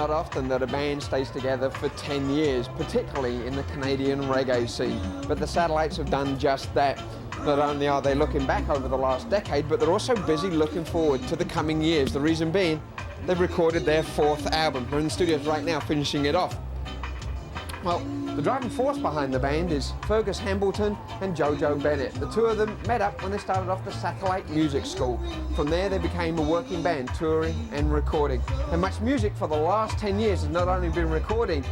Not often that a band stays together for 10 years, particularly in the Canadian reggae scene. But the Sattalites have done just that. Not only are they looking back over the last decade, but they're also busy looking forward to the coming years. The reason being, they've recorded their 4th album. We're in the studios right now finishing it off. Well, the driving force behind the band is Fergus Hambleton and Jojo Bennett. The two of them met up when they started off the Satellite Music School. From there, they became a working band, touring and recording. And much music for the last 10 years has not only been recording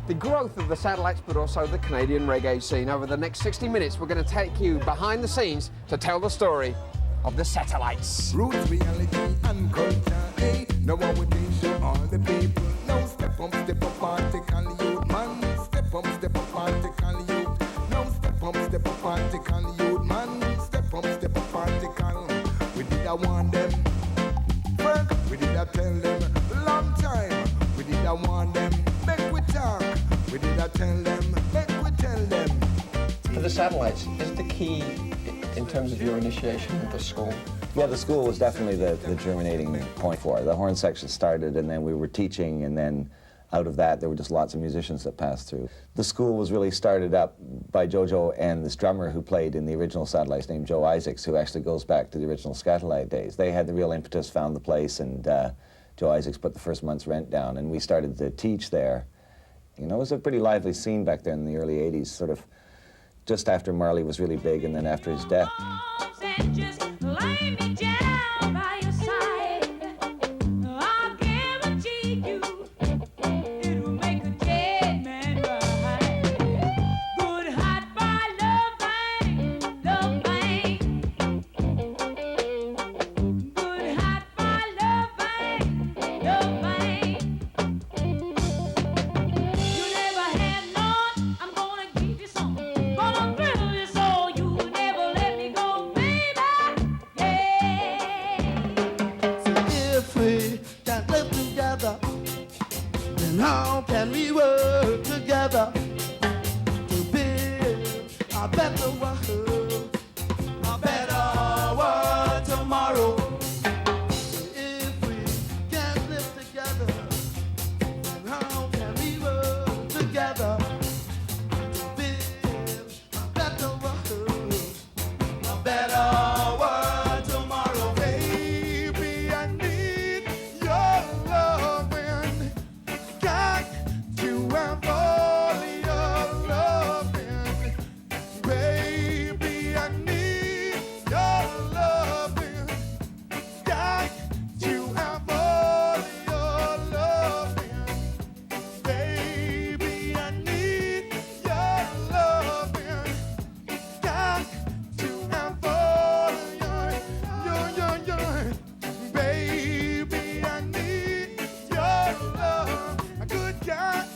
the growth of the Satellites, but also the Canadian reggae scene. Over the next 60 minutes, we're going to take you behind the scenes to tell the story of the Satellites. Roots, reality, and culture, hey. No one would show all the people. No step up, article, youth, man. Step up, article, youth. No step up, article, youth, man. Step up, article. We did a warn them. We did a tell them. Long time. We did a warn them. Make we talk. We did a tell them. Make we tell them. For the Satellites, is the key in terms of your initiation at the school? Yeah, the school was definitely the germinating point for it. The horn section started, and then we were teaching, and then out of that, there were just lots of musicians that passed through. The school was really started up by Jojo and this drummer who played in the original Satellites named Joe Isaacs, who actually goes back to the original Scatolite days. They had the real impetus, found the place, and Joe Isaacs put the first month's rent down, and we started to teach there. You know, it was a pretty lively scene back then in the early 80s, sort of just after Marley was really big, and then after his death. How can we work together to build a better world, a better world tomorrow? So if we can't live together, then how can we work together to build a better world, a better world tomorrow? Baby, I need your loving. Got to have all your loving. Baby, I need your loving. Got to have all your loving. Baby, I need your loving. Got to have all your. Baby, I need your love. A good guy.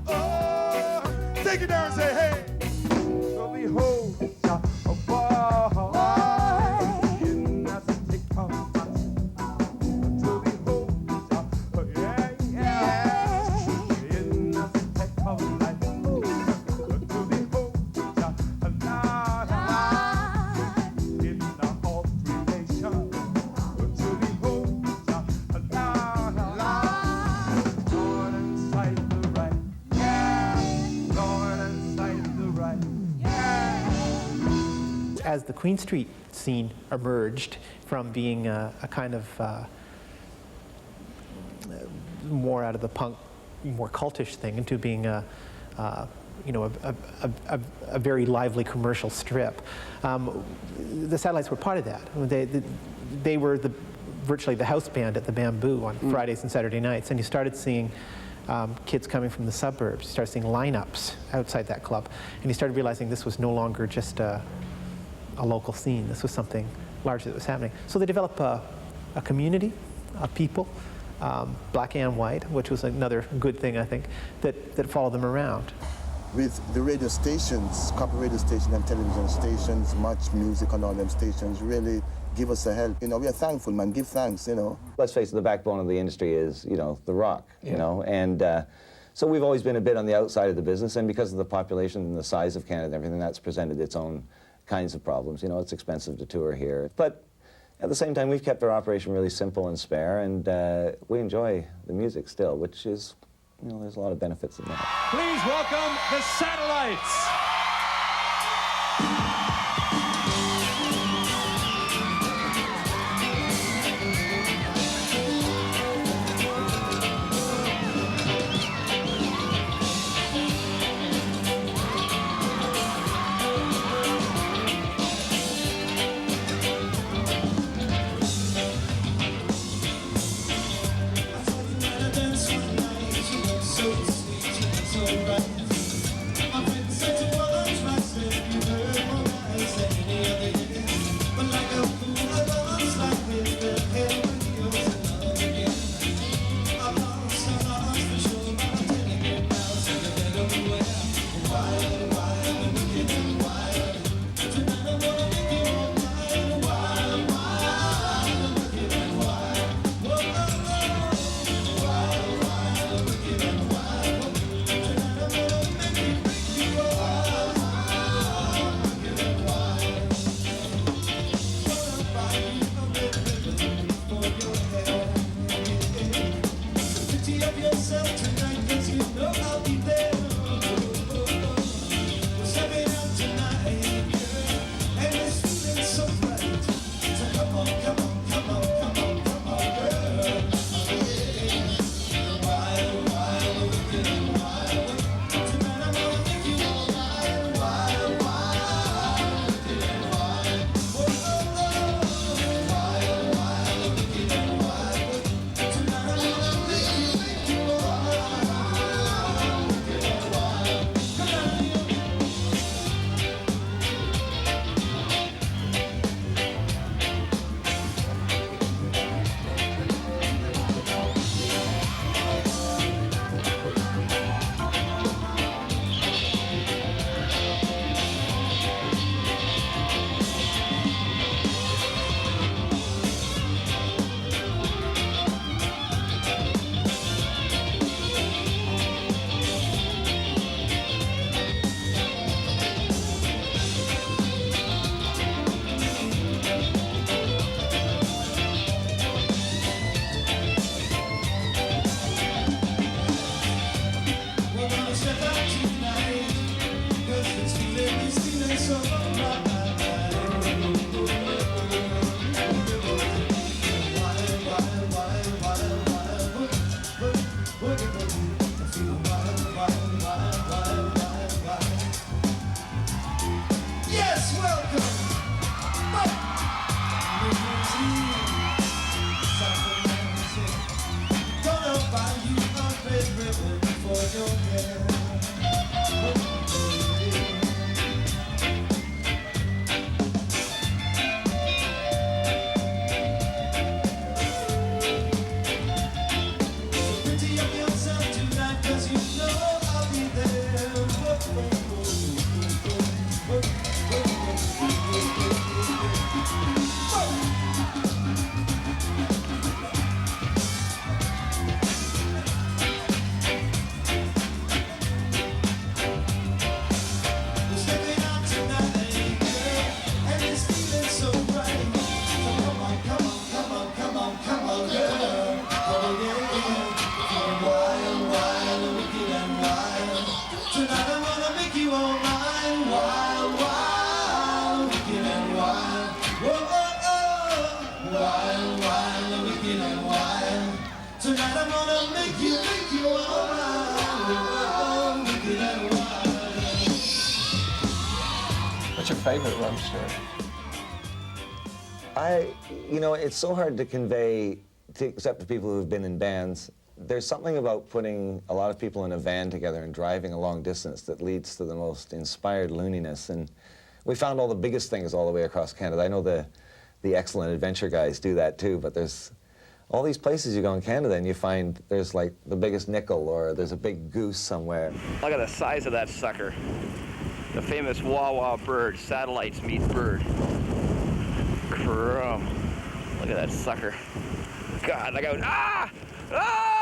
Oh, take it down and say, hey. So behold, a boy in a stick of to behold, yeah, in a stick of life. To behold, a life in the whole creation. To behold, a life. Lord and sight the right, yeah. Lord and sight the right, yeah. As the Queen Street scene emerged from being a kind of more out of the punk, more cultish thing into being a very lively commercial strip, the Satellites were part of that. They were virtually the house band at the Bamboo on Fridays and Saturday nights, and you started seeing kids coming from the suburbs. You started seeing lineups outside that club, and you started realizing this was no longer just a local scene. This was something large that was happening. So they developed a community of people, black and white, which was another good thing, I think, that followed them around. With the radio stations, corporate radio stations and television stations, Much Music and all them stations really give us a help. You know, we are thankful, man. Give thanks, you know. Let's face it, the backbone of the industry is, you know, the rock, you know, and so we've always been a bit on the outside of the business, and because of the population and the size of Canada and everything, that's presented its own kinds of problems. You know, it's expensive to tour here. But, At the same time, we've kept our operation really simple and spare, and we enjoy the music still, which is, you know, there's a lot of benefits in that. Please welcome the Sattalites. What's your favorite love story? You know, it's so hard to convey, except to people who've been in bands. There's something about putting a lot of people in a van together and driving a long distance that leads to the most inspired looniness. And we found all the biggest things all the way across Canada. I know the excellent adventure guys do that too, but there's all these places you go in Canada and you find there's like the biggest nickel or there's a big goose somewhere. Look at the size of that sucker. The famous wah-wah bird, Sattalites meet bird. Crum. Look at that sucker. God, like I was, ah! Ah!